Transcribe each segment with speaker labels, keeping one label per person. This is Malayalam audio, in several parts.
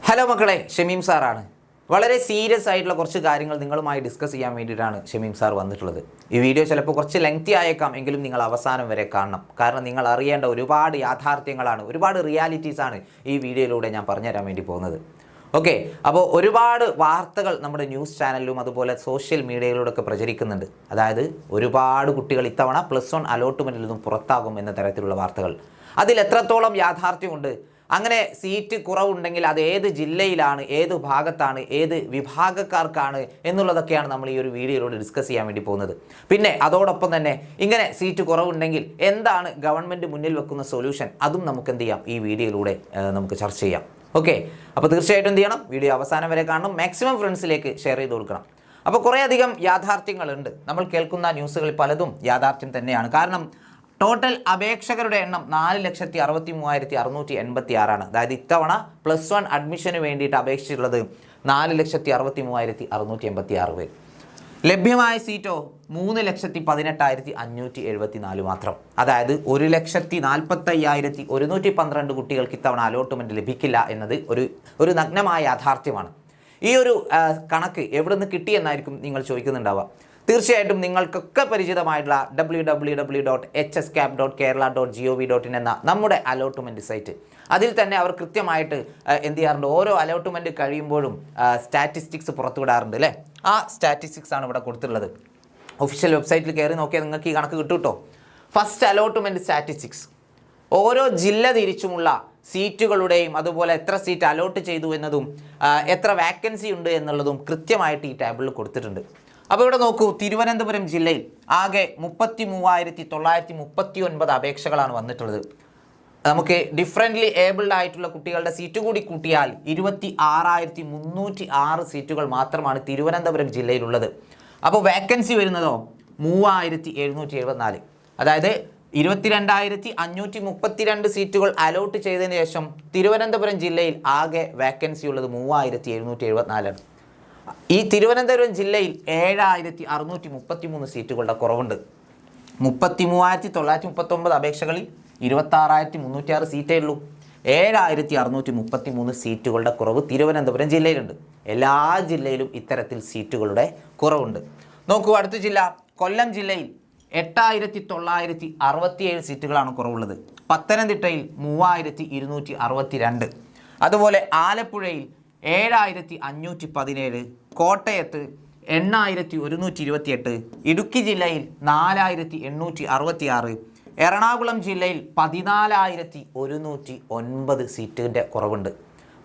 Speaker 1: ഹലോ മക്കളെ, ഷമീം സാറാണ്. വളരെ സീരിയസ് ആയിട്ടുള്ള കുറച്ച് കാര്യങ്ങൾ നിങ്ങളുമായി ഡിസ്കസ് ചെയ്യാൻ വേണ്ടിയിട്ടാണ് ഷമീം സാർ വന്നിട്ടുള്ളത്. ഈ വീഡിയോ ചിലപ്പോൾ കുറച്ച് ലെങ്തി ആയേക്കാം, എങ്കിലും നിങ്ങൾ അവസാനം വരെ കാണണം. കാരണം നിങ്ങൾ അറിയേണ്ട ഒരുപാട് യാഥാർത്ഥ്യങ്ങളാണ്, ഒരുപാട് റിയാലിറ്റീസാണ് ഈ വീഡിയോയിലൂടെ ഞാൻ പറഞ്ഞുതരാൻ വേണ്ടി പോകുന്നത്. ഓക്കെ, അപ്പോൾ ഒരുപാട് വാർത്തകൾ നമ്മുടെ ന്യൂസ് ചാനലിലും അതുപോലെ സോഷ്യൽ മീഡിയയിലൂടെയൊക്കെ പ്രചരിക്കുന്നുണ്ട്. അതായത് ഒരുപാട് കുട്ടികൾ ഇത്തവണ +1 അലോട്ട്മെൻറ്റിൽ നിന്നും പുറത്താകും എന്ന തരത്തിലുള്ള വാർത്തകൾ. അതിൽ എത്രത്തോളം യാഥാർത്ഥ്യമുണ്ട്, അങ്ങനെ സീറ്റ് കുറവുണ്ടെങ്കിൽ അത് ഏത് ജില്ലയിലാണ്, ഏത് ഭാഗത്താണ്, ഏത് വിഭാഗക്കാർക്കാണ് എന്നുള്ളതൊക്കെയാണ് നമ്മൾ ഈ ഒരു വീഡിയോയിലൂടെ ഡിസ്കസ് ചെയ്യാൻ വേണ്ടി പോകുന്നത്. പിന്നെ അതോടൊപ്പം തന്നെ ഇങ്ങനെ സീറ്റ് കുറവുണ്ടെങ്കിൽ എന്താണ് ഗവൺമെൻറ് മുന്നിൽ വെക്കുന്ന സൊല്യൂഷൻ, അതും നമുക്ക് എന്ത് ചെയ്യാം, ഈ വീഡിയോയിലൂടെ നമുക്ക് ചർച്ച ചെയ്യാം. ഓക്കെ, അപ്പോൾ തീർച്ചയായിട്ടും എന്ത് ചെയ്യണം, വീഡിയോ അവസാനം വരെ കാണണം, മാക്സിമം ഫ്രണ്ട്സിലേക്ക് ഷെയർ ചെയ്ത് കൊടുക്കണം. അപ്പോൾ കുറേയധികം യാഥാർത്ഥ്യങ്ങളുണ്ട്. നമ്മൾ കേൾക്കുന്ന ന്യൂസുകളിൽ പലതും യാഥാർത്ഥ്യം തന്നെയാണ്. കാരണം ടോട്ടൽ അപേക്ഷകരുടെ എണ്ണം 4,63,686. അതായത് ഇത്തവണ +1 അഡ്മിഷന് വേണ്ടിയിട്ട് അപേക്ഷിച്ചിട്ടുള്ളത് 4,63,686 പേര്. ലഭ്യമായ സീറ്റോ 3,18,574 മാത്രം. അതായത് 1,45,112 കുട്ടികൾക്ക് ഇത്തവണ അലോട്ട്മെൻറ്റ് ലഭിക്കില്ല എന്നത് ഒരു നഗ്നമായ യാഥാർത്ഥ്യമാണ്. ഈ ഒരു കണക്ക് എവിടെ നിന്ന് കിട്ടിയെന്നായിരിക്കും നിങ്ങൾ ചോദിക്കുന്നുണ്ടാവുക. തീർച്ചയായിട്ടും നിങ്ങൾക്കൊക്കെ പരിചിതമായിട്ടുള്ള www.hscap.kerala.gov.in എന്ന നമ്മുടെ അലോട്ട്മെൻറ്റ് സൈറ്റ്, അതിൽ തന്നെ അവർ കൃത്യമായിട്ട് എന്ത് ചെയ്യാറുണ്ട്, ഓരോ അലോട്ട്മെൻറ്റ് കഴിയുമ്പോഴും സ്റ്റാറ്റിസ്റ്റിക്സ് പുറത്തുവിടാറുണ്ട് അല്ലേ. ആ സ്റ്റാറ്റിസ്റ്റിക്സ് ആണ് ഇവിടെ കൊടുത്തിട്ടുള്ളത്. ഒഫീഷ്യൽ വെബ്സൈറ്റിൽ കയറി നോക്കിയാൽ നിങ്ങൾക്ക് ഈ കണക്ക് കിട്ടും കേട്ടോ. ഫസ്റ്റ് അലോട്ട്മെൻറ്റ് സ്റ്റാറ്റിസ്റ്റിക്സ്, ഓരോ ജില്ല തിരിച്ചുമുള്ള സീറ്റുകളുടെയും അതുപോലെ എത്ര സീറ്റ് അലോട്ട് ചെയ്തു എന്നതും എത്ര വാക്കൻസി ഉണ്ട് എന്നുള്ളതും കൃത്യമായിട്ട് ഈ ടേബിളിൽ കൊടുത്തിട്ടുണ്ട്. അപ്പോൾ ഇവിടെ നോക്കൂ, തിരുവനന്തപുരം ജില്ലയിൽ ആകെ 33,939 അപേക്ഷകളാണ് വന്നിട്ടുള്ളത്. നമുക്ക് ഡിഫറൻ്റ്ലി ഏബിൾഡ് ആയിട്ടുള്ള കുട്ടികളുടെ സീറ്റ് കൂടി കൂട്ടിയാൽ 26,306 സീറ്റുകൾ മാത്രമാണ് തിരുവനന്തപുരം ജില്ലയിലുള്ളത്. അപ്പോൾ വാക്കൻസി വരുന്നതോ 3,774. അതായത് 22,532 സീറ്റുകൾ അലോട്ട് ചെയ്തതിന് ശേഷം തിരുവനന്തപുരം ജില്ലയിൽ ആകെ വാക്കൻസി ഉള്ളത് 3,774 ആണ്. ഈ തിരുവനന്തപുരം ജില്ലയിൽ 7,633 സീറ്റുകളുടെ കുറവുണ്ട്. 33,939 അപേക്ഷകളിൽ 26,306 സീറ്റേ ഉള്ളൂ. 7,633 സീറ്റുകളുടെ കുറവ് തിരുവനന്തപുരം ജില്ലയിലുണ്ട്. എല്ലാ ജില്ലയിലും ഇത്തരത്തിൽ സീറ്റുകളുടെ കുറവുണ്ട്. നോക്കൂ, അടുത്ത ജില്ല കൊല്ലം ജില്ലയിൽ 8,967 സീറ്റുകളാണ് കുറവുള്ളത്. പത്തനംതിട്ടയിൽ 3,262. അതുപോലെ ആലപ്പുഴയിൽ 7,517, കോട്ടയത്ത് 8,128, ഇടുക്കി ജില്ലയിൽ 4,866, എറണാകുളം ജില്ലയിൽ 14,109 സീറ്റിൻ്റെ കുറവുണ്ട്.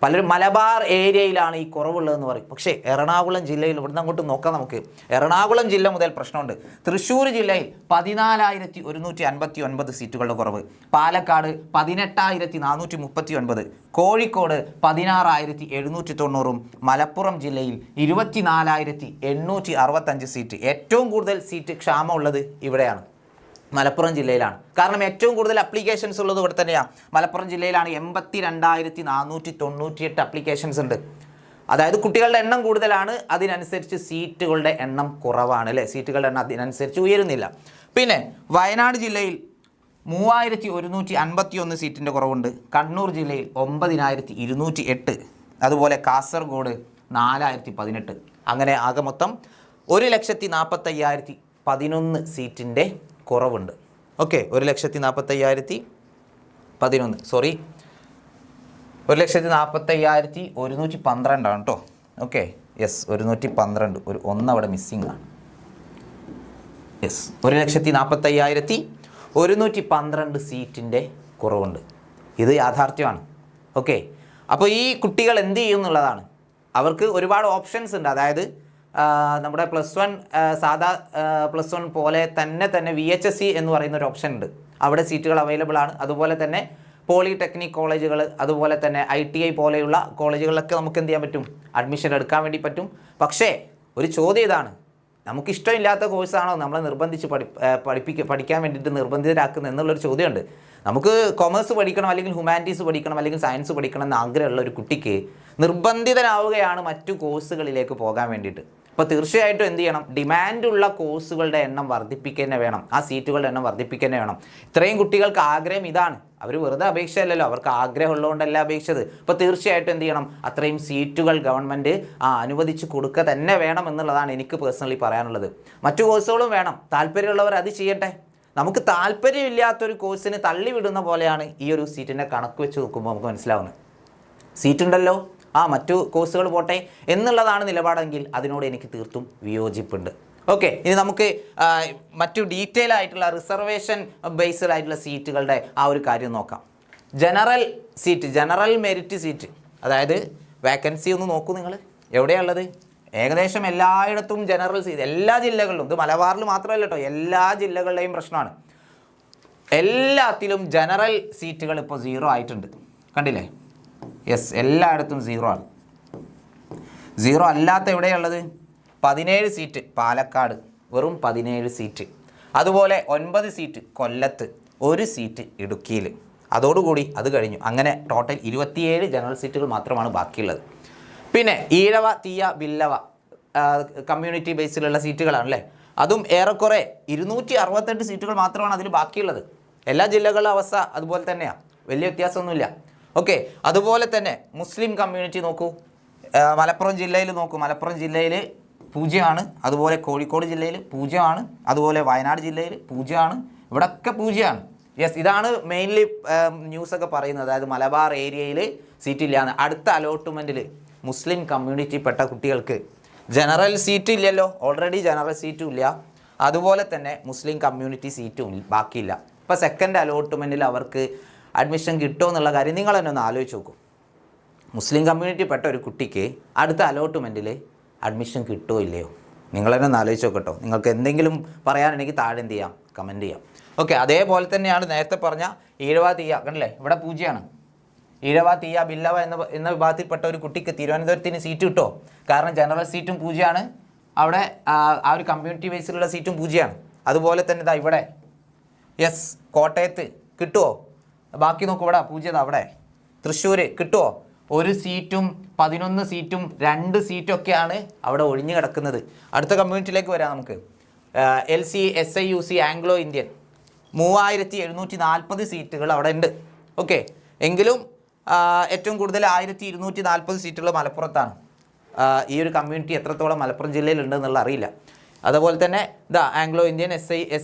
Speaker 1: പലരും മലബാർ ഏരിയയിലാണ് ഈ കുറവുള്ളതെന്ന് പറയും. പക്ഷേ എറണാകുളം ജില്ലയിൽ ഇവിടുന്ന് അങ്ങോട്ട് നോക്കാം നമുക്ക്. എറണാകുളം ജില്ല മുതൽ പ്രശ്നമുണ്ട്. തൃശ്ശൂർ ജില്ലയിൽ 14,159 സീറ്റുകളുടെ കുറവ്, പാലക്കാട് 18,439, കോഴിക്കോട് 16,790, മലപ്പുറം ജില്ലയിൽ 24,865 സീറ്റ്. ഏറ്റവും കൂടുതൽ സീറ്റ് ക്ഷാമമുള്ളത് ഇവിടെയാണ്, മലപ്പുറം ജില്ലയിലാണ്. കാരണം ഏറ്റവും കൂടുതൽ അപ്ലിക്കേഷൻസ് ഉള്ളത് ഇവിടെ തന്നെയാണ്. മലപ്പുറം ജില്ലയിലാണ് 82,498 അപ്ലിക്കേഷൻസ് ഉണ്ട്. അതായത് കുട്ടികളുടെ എണ്ണം കൂടുതലാണ്, അതിനനുസരിച്ച് സീറ്റുകളുടെ എണ്ണം കുറവാണ് അല്ലേ. സീറ്റുകളുടെ എണ്ണം അതിനനുസരിച്ച് ഉയരുന്നില്ല. പിന്നെ വയനാട് ജില്ലയിൽ 3,151 സീറ്റിൻ്റെ കുറവുണ്ട്. കണ്ണൂർ ജില്ലയിൽ 9,208. അതുപോലെ കാസർഗോഡ് 4,018. അങ്ങനെ ആകെ മൊത്തം 1,45,011 സീറ്റിൻ്റെ കുറവുണ്ട്. ഓക്കെ, 1,45,011 സോറി 1,45,112 ആണ് കേട്ടോ. ഓക്കെ, യെസ്, 112, ഒരു 1 അവിടെ മിസ്സിംഗ് ആണ്. യെസ്, 1,45,112 സീറ്റിൻ്റെ കുറവുണ്ട്. ഇത് യാഥാർത്ഥ്യമാണ്. ഓക്കെ, അപ്പോൾ ഈ കുട്ടികൾ എന്ത് ചെയ്യും എന്നുള്ളതാണ്. അവർക്ക് ഒരുപാട് ഓപ്ഷൻസ് ഉണ്ട്. അതായത് നമ്മുടെ +1 സാധാ +1 പോലെ തന്നെ VHSE എന്ന് പറയുന്ന ഒരു ഓപ്ഷൻ ഉണ്ട്. അവിടെ സീറ്റുകൾ അവൈലബിൾ ആണ്. അതുപോലെ തന്നെ പോളിടെക്നിക് കോളേജുകൾ, അതുപോലെ തന്നെ ITI പോലെയുള്ള കോളേജുകളിലൊക്കെ നമുക്ക് എന്ത് ചെയ്യാൻ പറ്റും, അഡ്മിഷൻ എടുക്കാൻ വേണ്ടി പറ്റും. പക്ഷേ ഒരു ചോദ്യം ഇതാണ്, നമുക്കിഷ്ടമില്ലാത്ത കോഴ്സാണോ നമ്മളെ നിർബന്ധിച്ച് പഠിക്കാൻ വേണ്ടിയിട്ട് നിർബന്ധിതരാക്കുന്നത് എന്നുള്ളൊരു ചോദ്യമുണ്ട്. നമുക്ക് കൊമേഴ്സ് പഠിക്കണം, അല്ലെങ്കിൽ ഹ്യൂമാനിറ്റീസ് പഠിക്കണം, അല്ലെങ്കിൽ സയൻസ് പഠിക്കണം എന്ന് ആഗ്രഹമുള്ള ഒരു കുട്ടിക്ക് നിർബന്ധിതനാവുകയാണ് മറ്റു കോഴ്സുകളിലേക്ക് പോകാൻ വേണ്ടിയിട്ട്. അപ്പോൾ തീർച്ചയായിട്ടും എന്ത് ചെയ്യണം, ഡിമാൻഡുള്ള കോഴ്സുകളുടെ എണ്ണം വർദ്ധിപ്പിക്കുക വേണം, ആ സീറ്റുകളുടെ എണ്ണം വർദ്ധിപ്പിക്കുക വേണം. ഇത്രയും കുട്ടികൾക്ക് ആഗ്രഹം ഇതാണ്, അവർ വെറുതെ അപേക്ഷയല്ലല്ലോ, അവർക്ക് ആഗ്രഹം ഉള്ളതുകൊണ്ടല്ല അപേക്ഷിച്ചത്. അപ്പോൾ തീർച്ചയായിട്ടും എന്ത് ചെയ്യണം, അത്രയും സീറ്റുകൾ ഗവൺമെൻറ് അനുവദിച്ച് കൊടുക്കുക തന്നെ വേണം എന്നുള്ളതാണ് എനിക്ക് പേഴ്സണലി പറയാനുള്ളത്. മറ്റു കോഴ്സുകളും വേണം, താല്പര്യമുള്ളവർ അത് ചെയ്യട്ടെ. നമുക്ക് താല്പര്യമില്ലാത്തൊരു കോഴ്സിന് തള്ളിവിടുന്ന പോലെയാണ് ഈ ഒരു സീറ്റിൻ്റെ കണക്ക് വെച്ച് നോക്കുമ്പോൾ നമുക്ക് മനസ്സിലാവുന്നത്. സീറ്റുണ്ടല്ലോ, മറ്റു കോഴ്സുകൾ പോട്ടെ എന്നുള്ളതാണ് നിലപാടെങ്കിൽ അതിനോട് എനിക്ക് തീർത്തും വിയോജിപ്പുണ്ട്. ഓക്കെ, ഇനി നമുക്ക് മറ്റു ഡീറ്റെയിൽ ആയിട്ടുള്ള റിസർവേഷൻ ബേസ്ഡ് ആയിട്ടുള്ള സീറ്റുകളുടെ ആ ഒരു കാര്യം നോക്കാം. General seat, general merit seat, അതായത് വേക്കൻസി ഒന്ന് നോക്കൂ നിങ്ങൾ, എവിടെയുള്ളത്? ഏകദേശം എല്ലായിടത്തും ജനറൽ സീറ്റ്, എല്ലാ ജില്ലകളിലും, ഇത് മലബാറിൽ മാത്രമല്ല കേട്ടോ, എല്ലാ ജില്ലകളുടെയും പ്രശ്നമാണ്. എല്ലാത്തിലും ജനറൽ സീറ്റുകൾ ഇപ്പോൾ 0 ആയിട്ടുണ്ട്, കണ്ടില്ലേ? യെസ്, എല്ലായിടത്തും 0 ആണ്. 0 അല്ലാത്ത എവിടെയുള്ളത്? 17 സീറ്റ് പാലക്കാട്, വെറും 17 സീറ്റ്. അതുപോലെ 9 സീറ്റ് കൊല്ലത്ത്, 1 സീറ്റ് ഇടുക്കിയിൽ. അതോടുകൂടി അത് കഴിഞ്ഞു. അങ്ങനെ ടോട്ടൽ 27 ജനറൽ സീറ്റുകൾ മാത്രമാണ് ബാക്കിയുള്ളത്. പിന്നെ ഈഴവ, തീയ, ബില്ലവ കമ്മ്യൂണിറ്റി ബേസിലുള്ള സീറ്റുകളാണല്ലേ, അതും ഏറെക്കുറെ 268 സീറ്റുകൾ മാത്രമാണ് അതിൽ ബാക്കിയുള്ളത്. എല്ലാ ജില്ലകളിലും അവസ്ഥ അതുപോലെ തന്നെയാണ്, വലിയ വ്യത്യാസമൊന്നുമില്ല. ഓക്കെ, അതുപോലെ തന്നെ മുസ്ലിം കമ്മ്യൂണിറ്റി നോക്കൂ, മലപ്പുറം ജില്ലയിൽ നോക്കൂ, മലപ്പുറം ജില്ലയിൽ 0 ആണ്. അതുപോലെ കോഴിക്കോട് ജില്ലയിൽ 0 ആണ്. അതുപോലെ വയനാട് ജില്ലയിൽ 0 ആണ്. ഇവിടെയൊക്കെ 0 ആണ്. യെസ്, ഇതാണ് മെയിൻലി ന്യൂസൊക്കെ പറയുന്നത്, അതായത് മലബാർ ഏരിയയിൽ സീറ്റില്ല എന്ന്. അടുത്ത അലോട്ട്മെൻറ്റിൽ മുസ്ലിം കമ്മ്യൂണിറ്റിപ്പെട്ട കുട്ടികൾക്ക് ജനറൽ സീറ്റ് ഇല്ലല്ലോ, ഓൾറെഡി ജനറൽ സീറ്റും ഇല്ല, അതുപോലെ തന്നെ മുസ്ലിം കമ്മ്യൂണിറ്റി സീറ്റും ബാക്കിയില്ല. ഇപ്പോൾ സെക്കൻഡ് അലോട്ട്മെൻറ്റിൽ അവർക്ക് അഡ്മിഷൻ കിട്ടുമോ എന്നുള്ള കാര്യം നിങ്ങൾ തന്നെ ഒന്ന് ആലോചിച്ച് നോക്കും. മുസ്ലിം കമ്മ്യൂണിറ്റി പെട്ട ഒരു കുട്ടിക്ക് അടുത്ത അലോട്ട്മെൻറ്റിൽ അഡ്മിഷൻ കിട്ടുമോ ഇല്ലയോ, നിങ്ങൾ തന്നെ ഒന്ന് ആലോചിച്ച് നോക്കട്ടോ. നിങ്ങൾക്ക് എന്തെങ്കിലും പറയാനുണ്ടെങ്കിൽ താഴെ എന്ത് ചെയ്യാം, കമൻറ്റ് ചെയ്യാം. ഓക്കെ, അതേപോലെ തന്നെയാണ് നേരത്തെ പറഞ്ഞ ഈഴവ, തീയ, കണ്ടില്ലേ, ഇവിടെ 0 ആണ്. ഈഴവ, തീയ, ബില്ലവ എന്ന വിഭാഗത്തിൽപ്പെട്ട ഒരു കുട്ടിക്ക് തിരുവനന്തപുരത്തിന് സീറ്റ് കിട്ടുമോ? കാരണം ജനറൽ സീറ്റും 0 ആണ്, അവിടെ ആ ഒരു കമ്മ്യൂണിറ്റി ബേസിലുള്ള സീറ്റും 0 ആണ്. അതുപോലെ തന്നെ ഇതാ ഇവിടെ യെസ് കോട്ടയത്ത് കിട്ടുമോ? ബാക്കി നോക്കൂ, ഇവിടെ 0 അവിടെ. തൃശ്ശൂർ കിട്ടുമോ? 1 സീറ്റും 11 സീറ്റും 2 സീറ്റൊക്കെയാണ് അവിടെ ഒഴിഞ്ഞു കിടക്കുന്നത്. അടുത്ത കമ്മ്യൂണിറ്റിയിലേക്ക് വരാം നമുക്ക്. LC, SIUC, ആംഗ്ലോ ഇന്ത്യൻ 3740 സീറ്റുകൾ അവിടെ ഉണ്ട്. ഓക്കെ, എങ്കിലും ഏറ്റവും കൂടുതൽ 1240 സീറ്റുകൾ മലപ്പുറത്താണ്. ഈ ഒരു കമ്മ്യൂണിറ്റി എത്രത്തോളം മലപ്പുറം ജില്ലയിലുണ്ടെന്നുള്ള അറിയില്ല. അതുപോലെ തന്നെ ഇതാ ആംഗ്ലോ ഇന്ത്യൻ,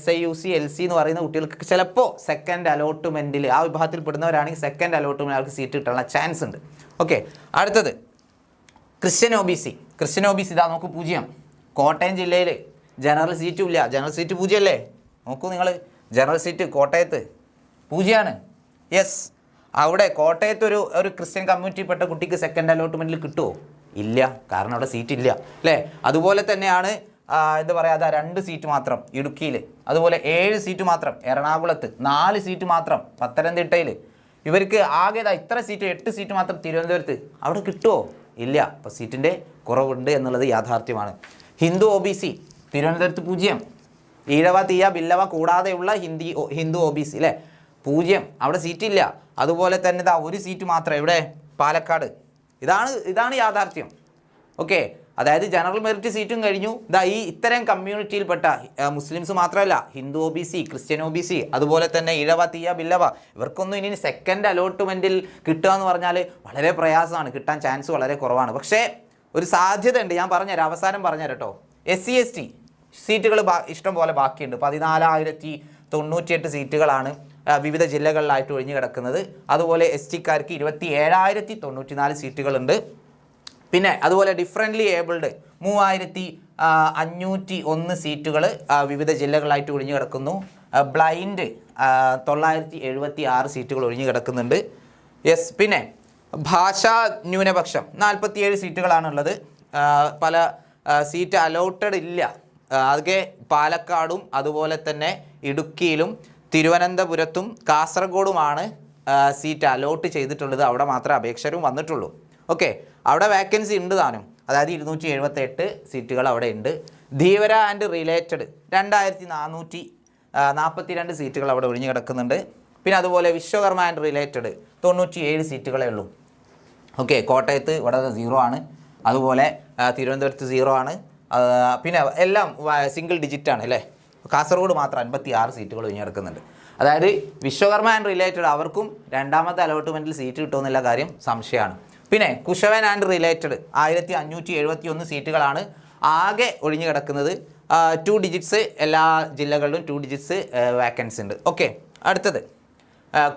Speaker 1: SIUC, LC എന്ന് പറയുന്ന കുട്ടികൾക്ക് ചിലപ്പോൾ സെക്കൻഡ് അലോട്ട്മെൻറ്റിൽ ആ വിഭാഗത്തിൽ പെടുന്നവരാണെങ്കിൽ സെക്കൻഡ് അലോട്ട്മെൻറ്റ് അവർക്ക് സീറ്റ് കിട്ടാനുള്ള ചാൻസ് ഉണ്ട്. ഓക്കെ, അടുത്തത് ക്രിസ്ത്യൻ ഒ ബി സി ഇതാ നോക്കൂ 0. കോട്ടയം ജില്ലയിൽ ജനറൽ സീറ്റും ഇല്ല, ജനറൽ സീറ്റ് 0 അല്ലേ? നോക്കൂ നിങ്ങൾ, ജനറൽ സീറ്റ് കോട്ടയത്ത് 0 ആണ്. യെസ്, അവിടെ കോട്ടയത്ത് ഒരു ക്രിസ്ത്യൻ കമ്മ്യൂണിറ്റിപ്പെട്ട കുട്ടിക്ക് സെക്കൻഡ് അലോട്ട്മെൻറ്റിൽ കിട്ടുമോ? ഇല്ല, കാരണം അവിടെ സീറ്റ് ഇല്ല അല്ലേ? അതുപോലെ തന്നെയാണ് എന്താ പറയുക, 2 സീറ്റ് മാത്രം ഇടുക്കിയിൽ, അതുപോലെ 7 സീറ്റ് മാത്രം എറണാകുളത്ത്, 4 സീറ്റ് മാത്രം പത്തനംതിട്ടയിൽ. ഇവർക്ക് ആകെ ഇത്ര സീറ്റ്, 8 സീറ്റ് മാത്രം തിരുവനന്തപുരത്ത്. അവിടെ കിട്ടുമോ? ഇല്ല. അപ്പോൾ സീറ്റിൻ്റെ കുറവുണ്ട് എന്നുള്ളത് യാഥാർത്ഥ്യമാണ്. ഹിന്ദു OBC തിരുവനന്തപുരത്ത് 0. ഈഴവ, തീയ, ബില്ലവ കൂടാതെയുള്ള ഹിന്ദു OBC അല്ലേ 0, അവിടെ സീറ്റില്ല. അതുപോലെ തന്നെ 1 സീറ്റ് മാത്രം ഇവിടെ പാലക്കാട്. ഇതാണ് യാഥാർത്ഥ്യം. ഓക്കെ, അതായത് ജനറൽ മെറിറ്റ് സീറ്റും കഴിഞ്ഞു. ഇത്തരം കമ്മ്യൂണിറ്റിയിൽപ്പെട്ട മുസ്ലിംസ് മാത്രമല്ല, ഹിന്ദു OBC, ക്രിസ്ത്യൻ OBC, അതുപോലെ തന്നെ ഇഴവ, തീയ, ബില്ലവ, ഇവർക്കൊന്നും ഇനി സെക്കൻഡ് അലോട്ട്മെൻറ്റിൽ കിട്ടുക എന്ന് പറഞ്ഞാൽ വളരെ പ്രയാസമാണ്, കിട്ടാൻ ചാൻസ് വളരെ കുറവാണ്. പക്ഷേ ഒരു സാധ്യത ഉണ്ട്, ഞാൻ പറഞ്ഞുതരാം, അവസാനം പറഞ്ഞുതരാം കേട്ടോ. SC ST സീറ്റുകൾ ഇഷ്ടം പോലെ ബാക്കിയുണ്ട്. 14,098 സീറ്റുകളാണ് വിവിധ ജില്ലകളിലായിട്ട് ഒഴിഞ്ഞു കിടക്കുന്നത്. അതുപോലെ STക്കാർക്ക് 27,094 സീറ്റുകളുണ്ട്. പിന്നെ അതുപോലെ ഡിഫറൻ്റ്ലി ഏബിൾഡ് 3,501 സീറ്റുകൾ വിവിധ ജില്ലകളായിട്ട് ഒഴിഞ്ഞു കിടക്കുന്നു. ബ്ലൈൻഡ് 976 സീറ്റുകൾ ഒഴിഞ്ഞു കിടക്കുന്നുണ്ട്. യെസ്, പിന്നെ ഭാഷാ ന്യൂനപക്ഷം 47 സീറ്റുകളാണുള്ളത്. പല സീറ്റ് അലോട്ടഡ് ഇല്ല. അതൊക്കെ പാലക്കാടും അതുപോലെ തന്നെ ഇടുക്കിയിലും തിരുവനന്തപുരത്തും കാസർഗോഡുമാണ് സീറ്റ് അലോട്ട് ചെയ്തിട്ടുള്ളത്. അവിടെ മാത്രമേ അപേക്ഷകരും വന്നിട്ടുള്ളൂ. ഓക്കെ, അവിടെ വേക്കൻസി ഉണ്ട് താനും, അതായത് 278 സീറ്റുകൾ അവിടെ ഉണ്ട്. ധീവര ആൻഡ് റിലേറ്റഡ് 2,442 സീറ്റുകൾ അവിടെ ഒഴിഞ്ഞു കിടക്കുന്നുണ്ട്. പിന്നെ അതുപോലെ വിശ്വകർമ്മ ആൻഡ് റിലേറ്റഡ് 97 സീറ്റുകളേ ഉള്ളൂ. ഓക്കെ, കോട്ടയത്ത് ഇവിടെ 0 ആണ്. അതുപോലെ തിരുവനന്തപുരത്ത് 0 ആണ്. പിന്നെ എല്ലാം സിംഗിൾ ഡിജിറ്റാണ് അല്ലേ. കാസർഗോഡ് മാത്രം 56 സീറ്റുകൾ ഒഴിഞ്ഞ് കിടക്കുന്നുണ്ട്. അതായത് വിശ്വകർമ്മ ആൻഡ് റിലേറ്റഡ് അവർക്കും രണ്ടാമത്തെ അലോട്ട്മെൻറ്റിൽ സീറ്റ് കിട്ടുമെന്നുള്ള കാര്യം സംശയമാണ്. പിന്നെ കുശവൻ ആൻഡ് റിലേറ്റഡ് 1571 സീറ്റുകളാണ് ആകെ ഒഴിഞ്ഞു കിടക്കുന്നത്. 2 ഡിജിറ്റ്സ് എല്ലാ ജില്ലകളിലും 2 ഡിജിറ്റ്സ് വാക്കൻസി ഉണ്ട്. ഓക്കെ, അടുത്തത്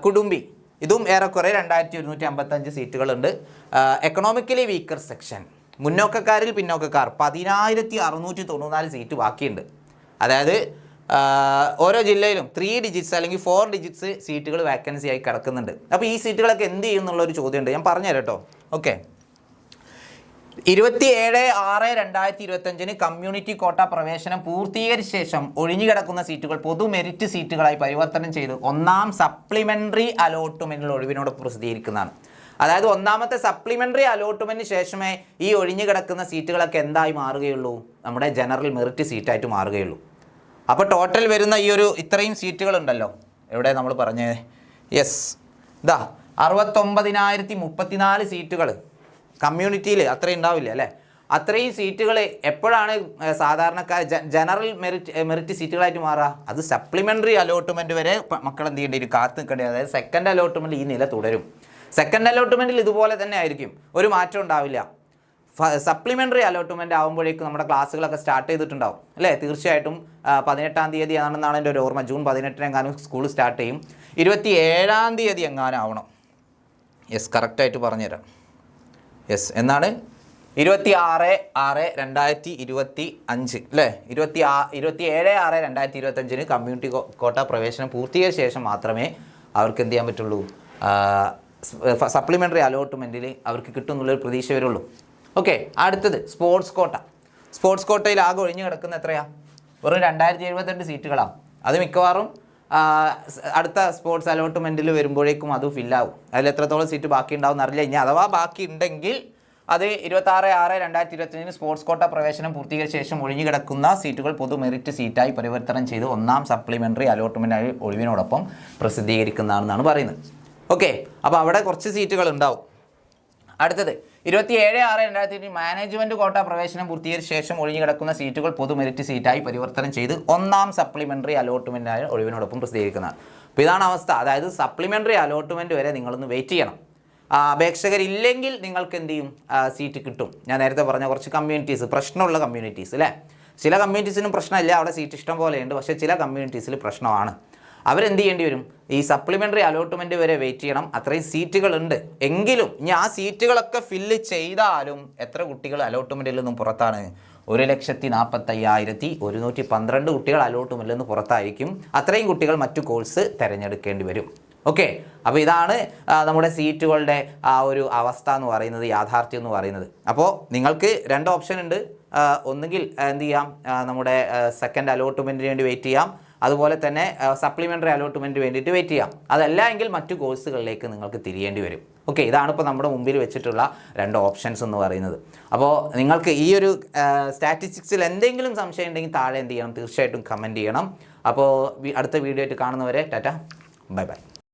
Speaker 1: കുടുംബി, ഇതും ഏറെക്കുറെ 2155 സീറ്റുകളുണ്ട്. എക്കണോമിക്കലി വീക്കർ സെക്ഷൻ, മുന്നോക്കക്കാരിൽ പിന്നോക്കക്കാർ 10694 സീറ്റ് ബാക്കിയുണ്ട്. അതായത് ഓരോ ജില്ലയിലും 3 ഡിജിറ്റ്സ് അല്ലെങ്കിൽ 4 ഡിജിറ്റ്സ് സീറ്റുകൾ വാക്കൻസി ആയി കിടക്കുന്നുണ്ട്. അപ്പോൾ ഈ സീറ്റുകളൊക്കെ എന്ത് ചെയ്യും എന്നുള്ളൊരു ചോദ്യമുണ്ട്, ഞാൻ പറഞ്ഞുതരാം കേട്ടോ. ഓക്കെ, 27/6/2025 കമ്മ്യൂണിറ്റി കോട്ട പ്രവേശനം പൂർത്തീകരിച്ച ശേഷം ഒഴിഞ്ഞു കിടക്കുന്ന സീറ്റുകൾ പൊതു മെറിറ്റ് സീറ്റുകളായി പരിവർത്തനം ചെയ്ത് ഒന്നാം സപ്ലിമെൻ്ററി അലോട്ട്മെൻറ്റിൽ ഒഴിവിനോട് പ്രസിദ്ധീകരിക്കുന്നതാണ്. അതായത് ഒന്നാമത്തെ സപ്ലിമെൻ്ററി അലോട്ട്മെൻറ്റിന് ശേഷമേ ഈ ഒഴിഞ്ഞു കിടക്കുന്ന സീറ്റുകളൊക്കെ എന്തായി മാറുകയുള്ളൂ, നമ്മുടെ ജനറൽ മെറിറ്റ് സീറ്റായിട്ട് മാറുകയുള്ളൂ. അപ്പോൾ ടോട്ടൽ വരുന്ന ഈ ഒരു ഇത്രയും സീറ്റുകളുണ്ടല്ലോ, എവിടെ നമ്മൾ പറഞ്ഞേ, യെസ്, ഇതാ 69,034 സീറ്റുകൾ കമ്മ്യൂണിറ്റിയിൽ അത്രയും ഉണ്ടാവില്ല അല്ലേ. അത്രയും സീറ്റുകൾ എപ്പോഴാണ് സാധാരണക്കാർ ജനറൽ മെറിറ്റ് സീറ്റുകളായിട്ട് മാറുക? അത് സപ്ലിമെൻ്ററി അലോട്ട്മെൻറ്റ് വരെ മക്കൾ എന്ത് ചെയ്യേണ്ടി വരും, കാത്തു നിൽക്കേണ്ടി. അതായത് സെക്കൻഡ് അലോട്ട്മെൻറ്റ് ഈ നില തുടരും. സെക്കൻഡ് അലോട്ട്മെൻറ്റിൽ ഇതുപോലെ തന്നെ ആയിരിക്കും, ഒരു മാറ്റം ഉണ്ടാവില്ല. സപ്ലിമെൻ്ററി അലോട്ട്മെൻറ്റ് ആകുമ്പോഴേക്കും നമ്മുടെ ക്ലാസ്സുകളൊക്കെ സ്റ്റാർട്ട് ചെയ്തിട്ടുണ്ടാവും അല്ലേ. തീർച്ചയായിട്ടും 18-ാം തീയതി ആണെന്നാണ് എൻ്റെ ഒരു ഓർമ്മ. ജൂൺ 18 എങ്ങാനും സ്കൂൾ സ്റ്റാർട്ട് ചെയ്യും. 27-ാം തീയതി എങ്ങാനും ആവണം. യെസ്, കറക്റ്റായിട്ട് പറഞ്ഞുതരാം. യെസ്, എന്നാണ് 26/6/2025 അല്ലേ. 27/6/2025 കമ്മ്യൂണിറ്റി കോട്ട പ്രവേശനം പൂർത്തീകരിച്ച ശേഷം മാത്രമേ അവർക്ക് എന്ത് ചെയ്യാൻ പറ്റുള്ളൂ, സപ്ലിമെൻ്ററി അലോട്ട്മെൻറ്റിൽ അവർക്ക് കിട്ടുമെന്നുള്ളൊരു പ്രതീക്ഷ വരുള്ളൂ. ഓക്കെ, അടുത്തത് സ്പോർട്സ് കോട്ട. സ്പോർട്സ് കോട്ടയിൽ ആകെ ഒഴിഞ്ഞു കിടക്കുന്ന എത്രയാണ്? വെറും 2072 സീറ്റുകളാണ്. അത് മിക്കവാറും അടുത്ത സ്പോർട്സ് അലോട്ട്മെൻറ്റിൽ വരുമ്പോഴേക്കും അത് ഫില്ലാവും. അതിൽ എത്രത്തോളം സീറ്റ് ബാക്കി ഉണ്ടാവും എന്നറിയില്ല. ഇനി അഥവാ ബാക്കി ഉണ്ടെങ്കിൽ അത് 26/6/2025 സ്പോർട്സ് കോട്ട പ്രവേശനം പൂർത്തീകരിച്ച ശേഷം ഒഴിഞ്ഞു കിടക്കുന്ന സീറ്റുകൾ പൊതു മെറിറ്റ് സീറ്റായി പരിവർത്തനം ചെയ്ത് ഒന്നാം സപ്ലിമെൻ്ററി അലോട്ട്മെൻറ്റായി ഒഴിവിനോടൊപ്പം പ്രസിദ്ധീകരിക്കുന്നതാണെന്നാണ് പറയുന്നത്. ഓക്കെ, അപ്പോൾ അവിടെ കുറച്ച് സീറ്റുകൾ ഉണ്ടാവും. അടുത്തത് 27/6/2025 മാനേജ്മെൻറ്റ് കോട്ട പ്രവേശനം പൂർത്തീകരിച്ച ശേഷം ഒഴിഞ്ഞു കിടക്കുന്ന സീറ്റുകൾ പൊതു മെറിറ്റ് സീറ്റായി പരിവർത്തനം ചെയ്ത് ഒന്നാം സപ്ലിമെൻ്ററി അലോട്ട്മെൻറ്റായി ഒഴിവിനോടൊപ്പം പ്രസിദ്ധീകരിക്കുന്നതാണ്. അപ്പോൾ ഇതാണ് അവസ്ഥ. അതായത് സപ്ലിമെൻ്ററി അലോട്ട്മെൻറ്റ് വരെ നിങ്ങളൊന്ന് വെയിറ്റ് ചെയ്യണം. അപേക്ഷകരില്ലെങ്കിൽ നിങ്ങൾക്ക് എന്ത് ചെയ്യും, സീറ്റ് കിട്ടും. ഞാൻ നേരത്തെ പറഞ്ഞ കുറച്ച് കമ്മ്യൂണിറ്റീസ്, പ്രശ്നമുള്ള കമ്മ്യൂണിറ്റീസ് അല്ലേ. ചില കമ്മ്യൂണിറ്റീസിനും പ്രശ്നമില്ല, അവിടെ സീറ്റ് ഇഷ്ടം പോലെയുണ്ട്. പക്ഷേ ചില കമ്മ്യൂണിറ്റീസിൽ പ്രശ്നമാണ്. അവരെന്ത് ചെയ്യേണ്ടി വരും, ഈ സപ്ലിമെൻ്ററി അലോട്ട്മെൻറ്റ് വരെ വെയിറ്റ് ചെയ്യണം. അത്രയും സീറ്റുകളുണ്ട് എങ്കിലും ഇനി ആ സീറ്റുകളൊക്കെ ഫില്ല് ചെയ്താലും എത്ര കുട്ടികൾ അലോട്ട്മെൻറ്റിൽ നിന്നും പുറത്താണ്? 1,45,112 കുട്ടികൾ അലോട്ട്മെൻറ്റിൽ നിന്ന് പുറത്തായിരിക്കും. അത്രയും കുട്ടികൾ മറ്റു കോഴ്സ് തിരഞ്ഞെടുക്കേണ്ടി വരും. ഓക്കെ, അപ്പോൾ ഇതാണ് നമ്മുടെ സീറ്റുകളുടെ ആ ഒരു അവസ്ഥ എന്ന് പറയുന്നത്, യാഥാർത്ഥ്യം എന്ന് പറയുന്നത്. അപ്പോൾ നിങ്ങൾക്ക് 2 ഓപ്ഷൻ ഉണ്ട്. ഒന്നുകിൽ എന്ത് ചെയ്യാം, നമ്മുടെ സെക്കൻഡ് അലോട്ട്മെൻറ്റിന് വേണ്ടി വെയിറ്റ് ചെയ്യാം. അതുപോലെ തന്നെ സപ്ലിമെൻ്ററി അലോട്ട്മെൻറ്റ് വേണ്ടിയിട്ട് വെയിറ്റ് ചെയ്യാം. അതല്ല എങ്കിൽ മറ്റു കോഴ്സുകളിലേക്ക് നിങ്ങൾക്ക് തിരിയേണ്ടി വരും. ഓക്കെ, ഇതാണ് ഇപ്പോൾ നമ്മുടെ മുമ്പിൽ വെച്ചിട്ടുള്ള 2 ഓപ്ഷൻസ് എന്ന് പറയുന്നത്. അപ്പോൾ നിങ്ങൾക്ക് ഈ ഒരു സ്റ്റാറ്റിസ്റ്റിക്സിൽ എന്തെങ്കിലും സംശയം ഉണ്ടെങ്കിൽ താഴെ എന്ത് ചെയ്യണം, തീർച്ചയായിട്ടും കമൻറ്റ് ചെയ്യണം. അപ്പോൾ അടുത്ത വീഡിയോ ആയിട്ട് കാണുന്നവരെ ടാറ്റ, ബൈ ബൈ.